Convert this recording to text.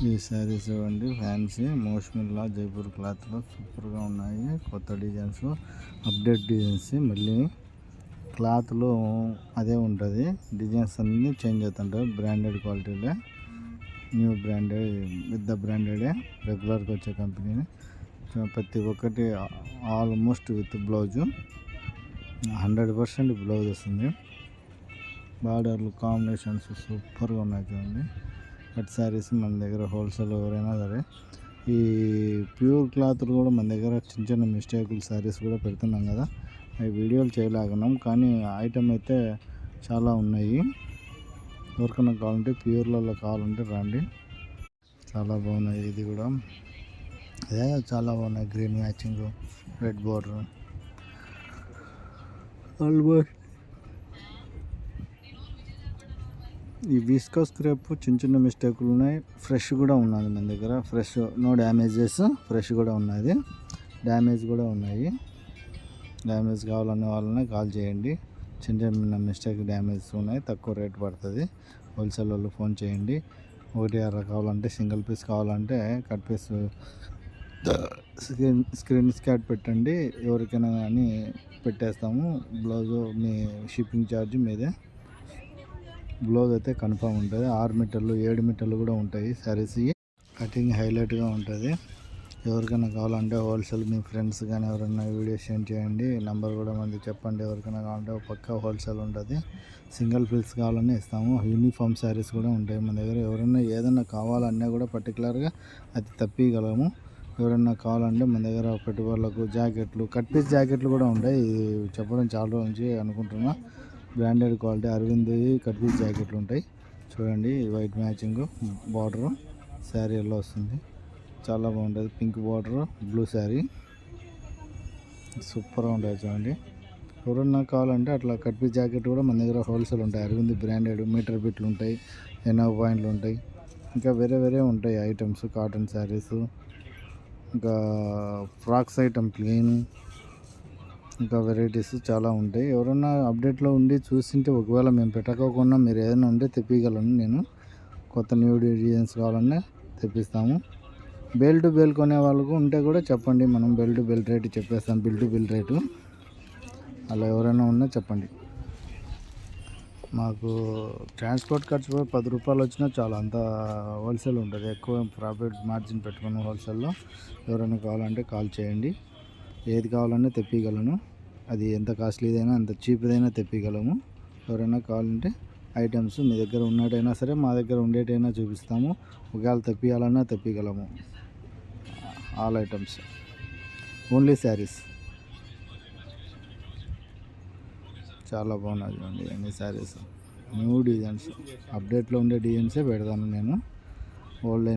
ఈ శారీస్ చూడండి, ఫ్యాన్సీ మోష్మిల్లా జైపూర్ క్లాత్లో సూపర్గా ఉన్నాయి. కొత్త డిజైన్స్, అప్డేట్ డిజైన్స్. మళ్ళీ క్లాత్లో అదే ఉంటుంది, డిజైన్స్ అన్నీ చేంజ్ అవుతుంటాయి. బ్రాండెడ్ క్వాలిటీలే, న్యూ బ్రాండెడ్, పెద్ద బ్రాండెడే, రెగ్యులర్గా వచ్చే కంపెనీ. ప్రతి ఒక్కటి ఆల్మోస్ట్ విత్ బ్లౌజు 100% బ్లౌజ్ వస్తుంది. బార్డర్లు కాంబినేషన్స్ సూపర్గా ఉన్నాయి చూడండి. కట్ శారీస్ మన దగ్గర హోల్సేల్ ఎవరైనా సరే, ఈ ప్యూర్ క్లాత్లు కూడా మన దగ్గర చిన్న చిన్న మిస్టేకులు శారీస్ కూడా పెడుతున్నాం కదా, అవి వీడియోలు చేయలేకున్నాం. కానీ ఐటమ్ అయితే చాలా ఉన్నాయి. ఎవరికైనా కావాలంటే ప్యూర్లలో కావాలంటే రండి, చాలా బాగున్నాయి. ఇది కూడా అదే చాలా బాగున్నాయి. Green matching, red border, almost ఈ విస్కో స్క్రేప్ చిన్న చిన్న మిస్టేకులు ఉన్నాయి. ఫ్రెష్ కూడా ఉన్నది మన దగ్గర, ఫ్రెష్, నో డ్యామేజెస్, ఫ్రెష్ కూడా ఉన్నది. డ్యామేజ్ కూడా ఉన్నాయి. డ్యామేజ్ కావాలనే వాళ్ళనే కాల్ చేయండి. చిన్న చిన్న మిస్టేక్ డ్యామేజ్ ఉన్నాయి, తక్కువ రేట్ పడుతుంది. హోల్సేల్ వాళ్ళు ఫోన్ చేయండి. 1.5 కావాలంటే, సింగిల్ పీస్ కావాలంటే కట్ పీస్ స్క్రీన్ స్కాట్ పెట్టండి, ఎవరికైనా కానీ పెట్టేస్తాము. బ్లౌజు మీ షిప్పింగ్ ఛార్జ్ మీదే. బ్లౌజ్ అయితే కన్ఫామ్ ఉంటుంది. 6 మీటర్లు 7 మీటర్లు కూడా ఉంటాయి శారీస్. కటింగ్ హైలైట్గా ఉంటుంది. ఎవరికైనా కావాలంటే హోల్సేల్, మీ ఫ్రెండ్స్ కానీ ఎవరైనా వీడియో షేర్ చేయండి. నెంబర్ కూడా మనకి చెప్పండి. ఎవరికైనా కావాలంటే పక్కా హోల్సేల్ ఉంటుంది. సింగిల్ పీస్ కావాలన్నా ఇస్తాము. యూనిఫామ్ శారీస్ కూడా ఉంటాయి మన దగ్గర. ఎవరైనా ఏదైనా కావాలన్నా కూడా పర్టికులర్గా అది తప్పిగలము. ఎవరైనా కావాలంటే మన దగ్గర పెట్టుబడులకు జాకెట్లు, కట్ పీస్ జాకెట్లు కూడా ఉంటాయి. ఇది చెప్పడం చాలా రోజు నుంచి అనుకుంటున్నా. Branded quality Arvind cut piece జాకెట్లు ఉంటాయి చూడండి. White matching border, sari yellow వస్తుంది, చాలా బాగుంటుంది. పింక్ బార్డర్, బ్లూ శారీ, సూపర్గా ఉంటుంది చూడండి. ఎవరన్నా కావాలంటే అట్లా కట్ పీస్ జాకెట్ కూడా మన దగ్గర హోల్సేల్ ఉంటాయి. అరవింద్ బ్రాండెడ్ మీటర్ బిట్లు ఉంటాయి, 80 పాయింట్లు ఉంటాయి. ఇంకా వేరే వేరే ఉంటాయి ఐటమ్స్. కాటన్ శారీస్, ఇంకా ఫ్రాక్స్ ఐటమ్ ప్లెయిన్, ఇంకా వెరైటీస్ చాలా ఉంటాయి. ఎవరన్నా అప్డేట్లో ఉండి చూసింటే, ఒకవేళ మేము పెట్టకోకుండా మీరు ఏదైనా ఉంటే తెప్పించగలను నేను. కొత్త న్యూ డిజైన్స్ కావాలన్నా తెప్పిస్తాము. బెల్ టు బెల్ కొనే వాళ్ళకు ఉంటే కూడా చెప్పండి, మనం బెల్ టు బెల్ రేటు చెప్పేస్తాం. బిల్ టు బిల్ రేటు అలా ఎవరైనా ఉన్నా చెప్పండి. మాకు ట్రాన్స్పోర్ట్ ఖర్చు 10 రూపాయలు వచ్చినా చాలా, అంత హోల్సేల్ ఉంటుంది. ఎక్కువ ప్రాఫిట్ మార్జిన్ పెట్టుకుని హోల్సేల్లో. ఎవరైనా కావాలంటే కాల్ చేయండి. ఏది కావాలన్నా తెప్పించగలను. అది ఎంత కాస్ట్లీదైనా, ఎంత చీప్దైనా తెప్పించగలము. ఎవరైనా కావాలంటే ఐటమ్స్ మీ దగ్గర ఉన్నట్టయినా సరే, మా దగ్గర ఉండేటైనా చూపిస్తాము. ఒకవేళ తెప్పించాలన్నా తెప్పించగలము. All items, only saris. చాలా బాగున్నాయి చూడండి అన్ని శారీస్. న్యూ డిజైన్స్, అప్డేట్లో ఉండే డిజైన్సే పెడతాను నేను. ఓల్డ్